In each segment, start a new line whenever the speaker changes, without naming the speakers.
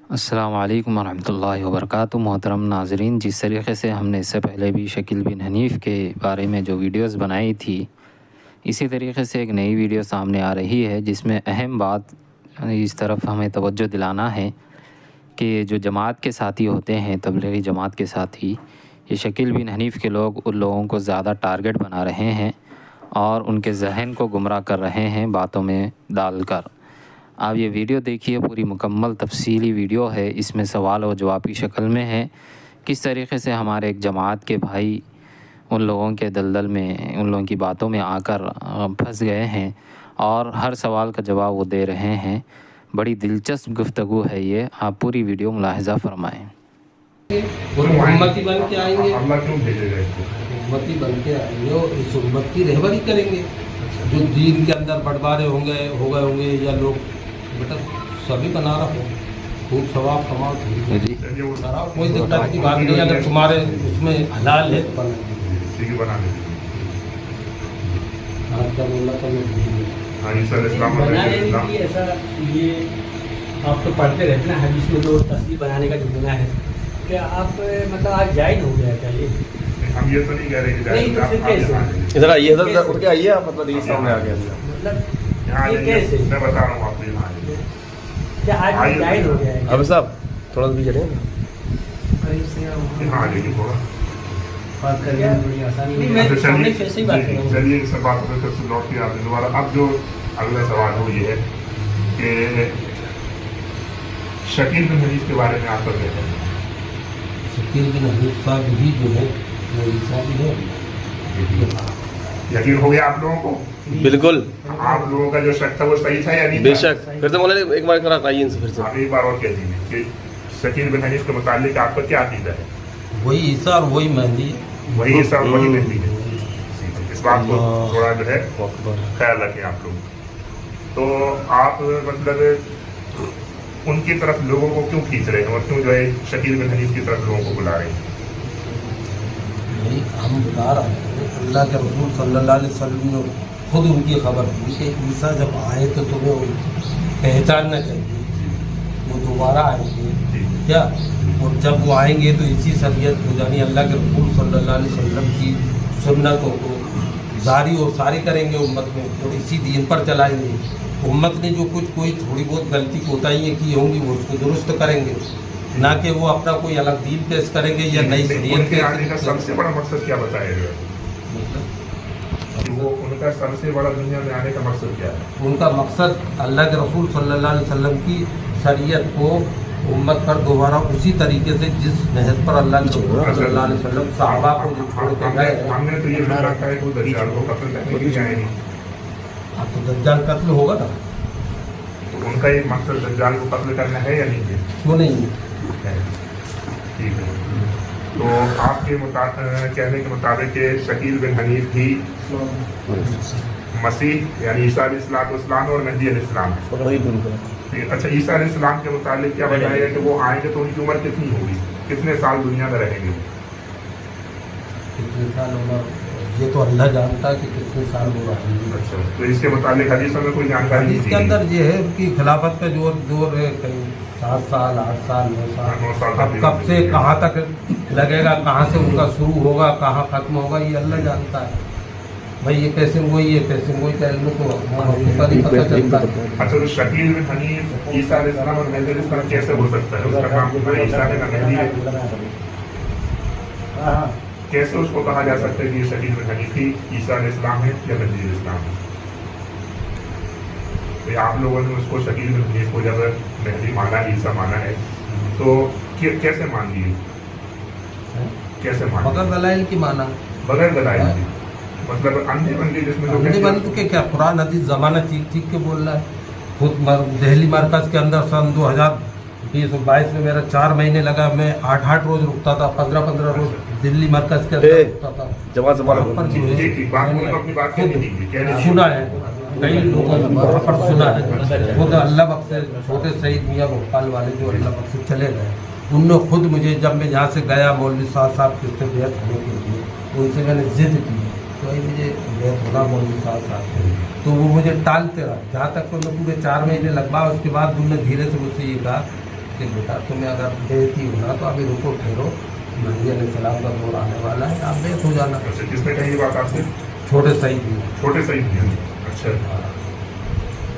السلام علیکم ورحمۃ اللہ وبرکاتہ۔ محترم ناظرین، جس طریقے سے ہم نے اس سے پہلے بھی شکیل بن حنیف کے بارے میں جو ویڈیوز بنائی تھی، اسی طریقے سے ایک نئی ویڈیو سامنے آ رہی ہے جس میں اہم بات اس طرف ہمیں توجہ دلانا ہے کہ جو جماعت کے ساتھی ہوتے ہیں، تبلیغی جماعت کے ساتھی، یہ شکیل بن حنیف کے لوگ ان لوگوں کو زیادہ ٹارگٹ بنا رہے ہیں اور ان کے ذہن کو گمراہ کر رہے ہیں باتوں میں ڈال کر۔ آپ یہ ویڈیو دیکھیے، پوری مکمل تفصیلی ویڈیو ہے، اس میں سوال و جواب کی شکل میں ہے کس طریقے سے ہمارے ایک جماعت کے بھائی ان لوگوں کے دلدل میں، ان لوگوں کی باتوں میں آ کر پھنس گئے ہیں اور ہر سوال کا جواب وہ دے رہے ہیں۔ بڑی دلچسپ گفتگو ہے یہ، آپ پوری ویڈیو ملاحظہ فرمائیں۔
امتی بن کے آئیں گے، اللہ کیوں بھیجے گا؟ امتی بن کے آئیں گے اور اس امت کی رہبری کریں گے۔ جو دین کے اندر بٹوارے ہوں گے یا لوگ بیٹا سبھی بنا رہا ہو، خوب ثواب کماؤ، کوئی دقت کی بات نہیں۔ اگر تمہارے اس میں حلال ہے تو بنا لیں۔
ایسا یہ آپ تو پڑھتے رہتے ہیں حدیث میں جو تصویر بنانے کا جو گناہ ہے، کیا آپ مطلب آج جائز ہو گیا کیا یہ؟
ہم یہ تو نہیں کہہ رہے کہ
ادھر آئیے، ادھر اٹھ کے آئیے آپ، مطلب یہ سامنے آ گیا
مطلب یہ کیسے؟
میں بتا رہا ہوں آپ کو،
کیا آج جائز ہو گیا ہے؟
اب صاحب تھوڑا سا بھی چلیں
ہاں لیکن تھوڑا
بات کرنے میں بڑی آسانی نہیں، میں سامنے سے ہی بات کر رہا ہوں۔
چلیے اس بات پہ پھر سے لوٹ کے آتے ہیں دوبارہ۔ اب جو اگلا سوال وہ یہ ہے کہ شکیل بن حنیف کے بارے میں آپ کا کہتے ہیں؟
شکیل بن حنیف صاحب ہی جو ہے وہ عیسیٰ بھی ہے۔
یقین ہو گیا آپ لوگوں کو؟
بالکل،
آپ لوگوں کا جو شک تھا وہ صحیح تھا یا نہیں؟
بے شک۔ پھر تو مولانا ایک بار کرا آئیے ان سے پھر سے
آپ ایک بار اور کہہ دیجیے کہ شکیل بن حنیف کے متعلق آپ کا کیا عقیدہ ہے؟
وہی عیسیٰ اور وہی مہدی ہے۔
وہی عیسیٰ اور وہی مہدی ہے۔ اس بات کو تھوڑا جو ہے خیال رکھیں آپ لوگ۔ تو آپ مطلب ان کی طرف لوگوں کو کیوں کھینچ رہے ہیں اور کیوں جو ہے شکیل بن حنیف کی طرف لوگوں کو بلا رہے ہیں؟
ہم بتا رہے ہیں اللہ کے رسول صلی اللہ علیہ وسلم نے خود ان کی خبر دی کہ عیسیٰ جب آئے تو تمہیں پہچاننا چاہیے، وہ دوبارہ آئیں گے کیا، اور جب وہ آئیں گے تو اسی شریعت کو یعنی اللہ کے رسول صلی اللہ علیہ وسلم کی سنتوں کو جاری اور ساری کریں گے امت میں، اور اسی دین پر چلائیں گے۔ امت نے جو کوئی تھوڑی بہت غلطی کوتاہیاں کی ہوں گی وہ اس کو درست کریں گے، نہ کہ وہ اپنا کوئی الگ دین پیش کریں گے یا نئی شریعت
کے آنے کا سب سے بڑا مقصد کیا بتایا گیا؟ وہ ان کا سب سے بڑا دنیا میں آنے کا مقصد کیا ہے؟
ان کا مقصد اللہ کے رسول صلی اللہ علیہ وسلم کی شریعت کو امت پر دوبارہ اسی طریقے سے جس نہج پر اللہ کے رسول صلی اللہ علیہ وسلم صحابہ کو چھوڑ کے گئے ہیں۔
ہم نے تو یہ بھی رکھا ہے کہ وہ دجال کو قتل کرنے کے لیے آئے نہیں۔
اب تو دجال قتل ہوگا نا،
تو ان کا یہ مقصد دجال کو قتل کرنا ہے یا نہیں ہے؟
کیوں نہیں ہے؟
ٹھیک ہے، تو آپ کے کہنے کے مطابق کہ شکیل بن حنیف بھی مسیح یعنی عیسیٰ علیہ السلام اور مہدی علیہ السلام ہے۔ اچھا، عیسیٰ علیہ السلام کے متعلق کیا بتایا گیا کہ وہ آئیں گے تو ان کی عمر کتنی ہوگی، کتنے سال دنیا میں رہیں گے؟
کتنے سال ہوگا یہ تو اللہ جانتا ہے کہ کتنے سال ہو رہا ہے۔
اچھا، تو اس کے متعلق حدیثوں میں کوئی جانکاری نہیں
اس کے اندر یہ ہے ان کی خلافت کا دور ہے، کہیں 7 سال 8 سال 9 سال، اب کب سے کہاں تک لگے گا، کہاں سے ان کا شروع ہوگا کہاں ختم ہوگا یہ اللہ جانتا ہے۔ بھائی یہ پیسن گوئی ہے، پیسن گوئی کا علم تو نہیں پتہ چلتا ہے۔
اچھا، تو شکیل بن حنیف عیسیٰ علیہ السلام اور مہدی علیہ السلام کیسے ہو سکتا ہے؟ اس کا نام نہ عیسیٰ ہے نہ مہدی ہے، کیسے اس کو کہا جا سکتا ہے کہ یہ شکیل بن حنیف ہی عیسیٰ علیہ السلام ہے یا مہدی علیہ السلام ہے؟ تو آپ لوگوں نے اس کو شکیل بن حنیف کو جب مہدی مانا، عیسیٰ مانا ہے، تو کیسے مان لیے؟ کیسے مان؟
بغیر دلائل کی مانا،
بغیر دلائل کی، مطلب اندھی بندی جس میں
اندھی بندی کہ کیا قرآن حدیث زمانہ چیک چیک کے بول رہا ہے۔ خود دہلی مرکز کے اندر سن 2020-22 میں میرا 4 مہینے لگا، میں 8 روز رکتا تھا، 15 روز دلی مرکز کے اندر رکتا تھا۔ وہاں پر جو ہے سنا ہے، کئی لوگوں نے وہاں پر سنا ہے، خود اللہ بخش چھوٹے سعید میاں بھوپال والے جو اللہ بخش چلے گئے، ان نے خود مجھے جب میں یہاں سے گیا مولوی صاحب کے سے بیعت ہونے کے لیے، ان سے میں نے ضد کی تو مجھے بیعت ہونا مولوی صاحب سے، تو وہ مجھے ٹالتے رہا جہاں تک کہ میں پورے 4 مہینے لگوا۔ اس کے بعد انہوں نے دھیرے سے مجھ سے یہ کہا कि बेटा तुम्हें अगर बेइज्जती होना तो अभी रुको ठहरो, महदी अलैहिस्सलाम का दौर आने वाला है, आप बेइज्जत हो जाना।
अच्छा, किसने कही ये बात आपसे?
छोटे सईद में।
छोटे सईद ने। अच्छा,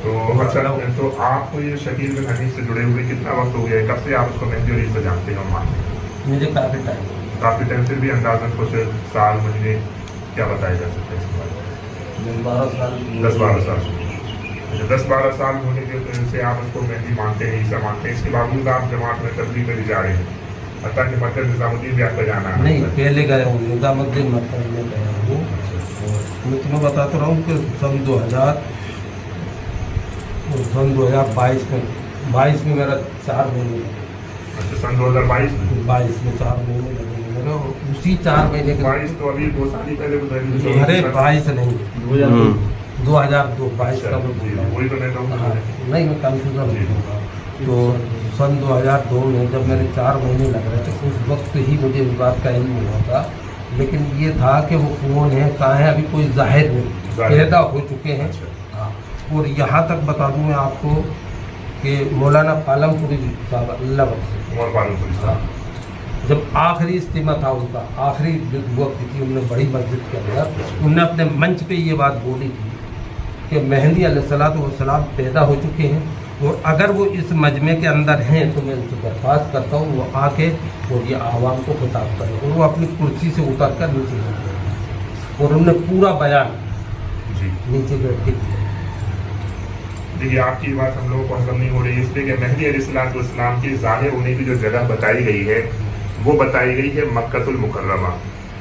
तो अच्छा, तो आप ये शकील बिन हनीफ से जुड़े हुए कितना वक्त हो गया है? कब से आप उसको मेहदी और ईद जानते हैं और मानते हैं?
मुझे काफ़ी टाइम,
काफ़ी टाइम से भी अंदाजन कुछ साल महीने क्या बताया जा सकता है इसके बारे में?
12 साल।
10-12 साल। अच्छा, 10-12 साल होने के से आप उसको मेहदी मानते हैं, ईसा मानते हैं, इसके बावजूद आप जमात में तबलीग में भी जा रहे हैं, हत्ता कि मक्का निज़ामुद्दीन भी आपका जाना है?
नहीं, पहले गए हूँ निज़ामुद्दीन मक्का में गया हूँ। मैं तुम्हें बताता रहा हूँ कि सन 2022 में मेरा 4 महीने लगे।
अच्छा, सन 2022 में?
22 में 4 महीने लगे मेरे, और उसी 4 महीने के
22 तो अभी 2 साल ही पहले गुजरी।
अरे 22 नहीं, 2002, 22 का मैं बोल रहा हूँ।
वही तो मैं कहूँ।
नहीं, मैं कंफ्यूजन नहीं होगा। तो सन 2002 में जब मेरे 4 महीने लग रहे थे, उस वक्त ही मुझे इस बात का इल्म हुआ था, लेकिन ये था कि वो कौन है, कहाँ है, अभी कोई जाहिर नहीं, पैदा हो चुके हैं। हाँ, और यहाँ तक बता दूँ मैं आपको कि मौलाना पालमपुरी साहब, अल्लाह बख्शे, हाँ, जब आखिरी इज्तिमा था उनका, आखिरी जो वक्त थी, उन्होंने बड़ी मस्जिद के अंदर उन्होंने अपने मंच पे ये बात बोली थी कि मेहदी अलैहिस्सलाम पैदा हो चुके हैं, और अगर वो इस मजमे के अंदर हैं तो मैं उनसे दरख्वास्त करता हूँ वो आके और ये आवाम को खिताब करें। और वो अपनी कुर्सी से उतर कर नीचे बैठ गए और उन्होंने पूरा बयान नीचे बैठ के किया।
देखिए, आपकी बात हम लोगों को हजम नहीं हो रही है, इसलिए कि मेहदी अलैहिस्सलाम के ज़ाहिर होने की जो जगह बताई गई है वो बताई गई है मक्कतुल मुकर्रमा,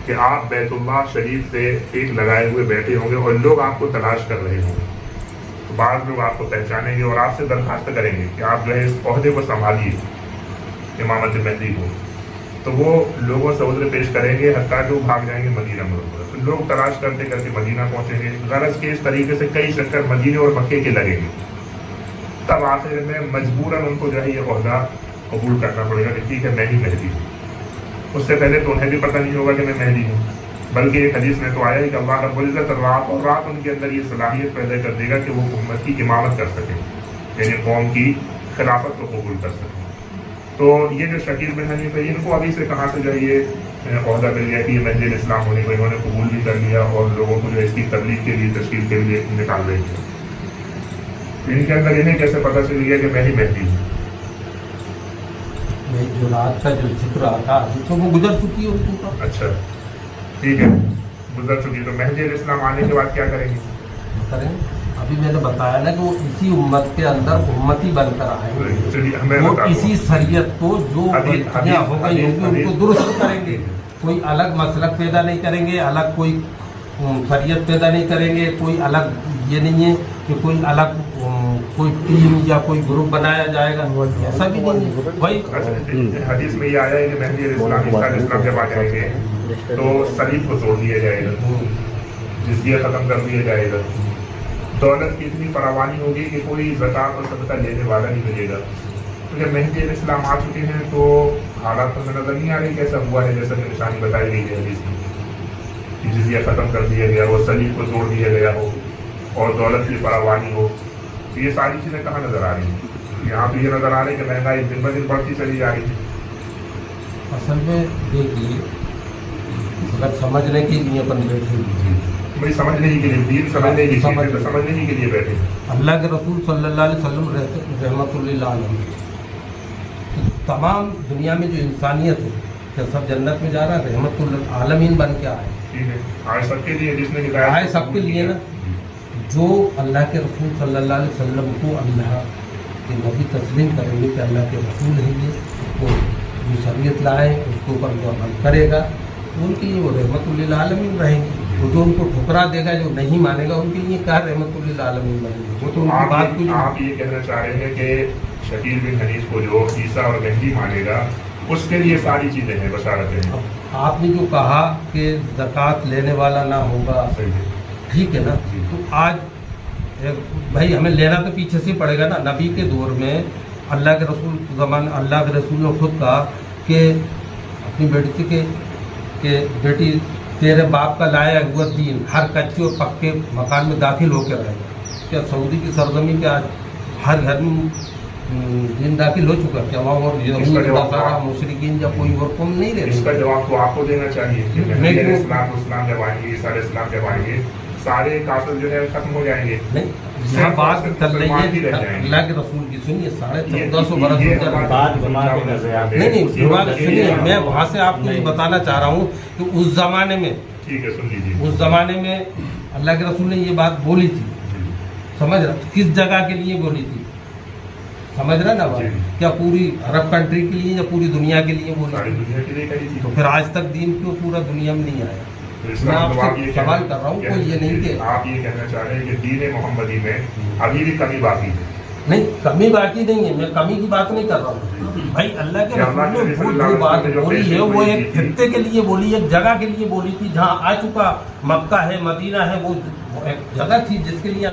कि आप बैतुल्लाह शरीफ से एक लगाए हुए बैठे होंगे और लोग आपको तलाश कर रहे होंगे। तो बाद लोग आपको पहचानेंगे और आपसे दरखास्त करेंगे कि आप जो है इस ओहदे को संभालिए, इमामत मेहदी को। तो वो लोगों से उधर पेश करेंगे, हत्ता कि वो भाग जाएंगे मदीना मुनव्वरा। तो लोग तलाश करते करते मदीना पहुंचेंगे। गरज के इस तरीके से कई चक्कर मदीने और मक्के के लगेंगे, तब आखिर में मजबूरन उनको जो है ये ओहदा कबूल करना पड़ेगा कि ठीक है मैं ही मेहदी हूँ। उससे पहले तो उन्हें भी पता नहीं होगा कि मैं मेहदी हूँ, बल्कि एक हदीस में तो आया है कि अल्लाह रब्बुल इज़्ज़त रात उनके अंदर ये सलाहियत पैदा कर देगा कि वो उम्मत की इमामत कर सकें, यानी कौम की खिलाफत को कबूल कर सकें। तो ये जो शकील बिन हनीफ है, इनको अभी से कहाँ से जो है ये ओहदा मिल गया कि ये मेहदी इस्लाम होने को इन्होंने कबूल भी कर लिया और लोगों को जो इसकी तबलीग के लिए, तशकील के लिए निकाल रही है। इनके अंदर इन्हें कैसे पता चल गया कि मैं ही मेहदी हूँ?
जो रात का जो जिक्र आता है तो वो गुजर चुकी है उनको।
अच्छा, ठीक है, गुजर चुकी। तो मेहदी इस्लाम आने के बाद क्या करेंगे?
करें, अभी मैंने बताया ना कि वो इसी उम्मत के अंदर उम्मती बनकर आए, वो इसी शरीयत को जो गलतियां हो गई होंगी उनको दुरुस्त करेंगे। कोई अलग मसलक पैदा नहीं करेंगे, अलग कोई शरीयत पैदा नहीं करेंगे, कोई अलग ये नहीं है कि कोई अलग कोई टीम या कोई ग्रुप बनाया जाएगा, ऐसा भी नहीं है। वही
हदीस में ये आया है कि मेहदी इस्लाम जब आ जाएंगे तो सलीब को तोड़ दिया जाएगा, जिज़िया ख़त्म कर दिया जाएगा, दौलत की इतनी फरावानी होगी कि कोई ज़कात और सदका लेने वाला नहीं मिलेगा। तो जब मेहदी इस्लाम आ चुके हैं तो हालात तो नज़र नहीं आ रही कैसा हुआ है, जैसा कि निशानी बताई गई है हदीस में कि जिज़िया ख़त्म कर दिया गया हो, सलीब को तोड़ दिया गया हो और दौलत की फरावानी हो। तो ये सारी चीज़ें कहाँ नज़र आ रही हैं? यहाँ तो ये नज़र आ रही है कि महंगाई दिन ब दिन बढ़ती चली जा रही है।
असल में देखिए, अगर समझने के लिए अपन बैठे,
भाई समझने ही के लिए, दीन समझने ही समझने ही के लिए बैठे।
अल्लाह के रसूल सल्लल्लाहु अलैहि वसल्लम रहमतुल लिल आलमीन, तमाम दुनिया में जो इंसानियत है क्या सब जन्नत में जा रहा है, रहमतुल लिल आलमीन बन के आए।
ठीक है, आए सबके लिए, जिसने हिदायत
आए सबके लिए ना। जो अल्लाह के रसूल सल्लल्लाहु अलैहि वसल्लम को अल्लाह के नबी तस्लीम करेंगे कि अल्लाह के रसूल है ये, वो जो शरीयत लाए उसके ऊपर जो अमल करेगा उनके लिए वो रहमतुल लिल आलमीन रहेंगे। वो जो उनको ठुकरा देगा, जो नहीं मानेगा, उनके लिए क्या रहमतुल लिल आलमीन बनेंगे। वो तो उनकी बात को
आप ये कहना चाह रहे हैं कि शकील बिन हनीफ को जो ईसा और मेहदी मानेगा उसके लिए सारी चीज़ें हैं, बशारतें हैं।
आपने जो कहा कि ज़कात लेने वाला ना होगा, ठीक है ना, तो आज भाई हमें लेना तो पीछे से पड़ेगा ना। नबी के दौर में अल्लाह के रसूल ज़मान अल्लाह के रसूल ने खुद कहा कि अपनी बेटी से कि बेटी तेरे बाप का लाया हुआ दीन हर कच्चे और पक्के मकान में दाखिल होकर रहेगा। क्या सऊदी की सरजमी के आज हर घर में दिन दाखिल हो चुका क्या वहाँ और
इसका जवाब
सारा मुशरिकीन या कोई और कौम नहीं ले
इसका
रहे
जवाब तो आपको देना चाहिए कि
मैं
महदी
क्यों-
इस्लाम जब आएंगे, ईसा अलैहिस्सलाम जब आएंगे, सारे काफिर जो है खत्म हो जाएंगे।
नहीं यहाँ बात चल रही
मुसलमान ही रह
है
जाएंगे।
अल्लाह के रसूल की सुनिए,
ये-
1450 बरस
ये
हो गए।
बात घुमा के कर रहे हैं आप।
नहीं
उसी
जुबान
वक्त
सुनिए,
ये-
मैं वहाँ से आपको ये बताना चाह रहा हूँ कि उस जमाने में,
ठीक है, सुन लीजिए।
उस जमाने में अल्लाह के रसूल ने ये बात बोली थी, समझ रहा, किस जगह के लिए बोली थी, समझ रहा ना बात,
जी।
क्या पूरी अरब कंट्री के लिए या पूरी दुनिया के लिए बोली
सारी
थी?
दुनिया के लिए कही थी।
तो फिर आज तक दीन क्यों पूरा दुनिया में नहीं आया?
तो
मैं
इस्लाम तो आप
आपसे
ये
सवाल
कहना-
कर रहा हूँ, कोई ये नहीं कि
आप ये कहना चाह रहे हैं कि दीन मोहम्मदी में अभी भी कमी बाकी है।
नहीं, कमी बाकी नहीं है, मैं कमी की बात नहीं कर रहा हूँ भाई। अल्लाह के
कि
रसूल
अल्लाह
ने
के
वो
रसूल
जो बात
ने जो
बोली है
पेश
वो
की
एक
थी।
खित्ते के लिए बोली, एक जगह के लिए बोली थी, जहाँ आ चुका मक्का है, मदीना है, वो एक जगह थी जिसके लिए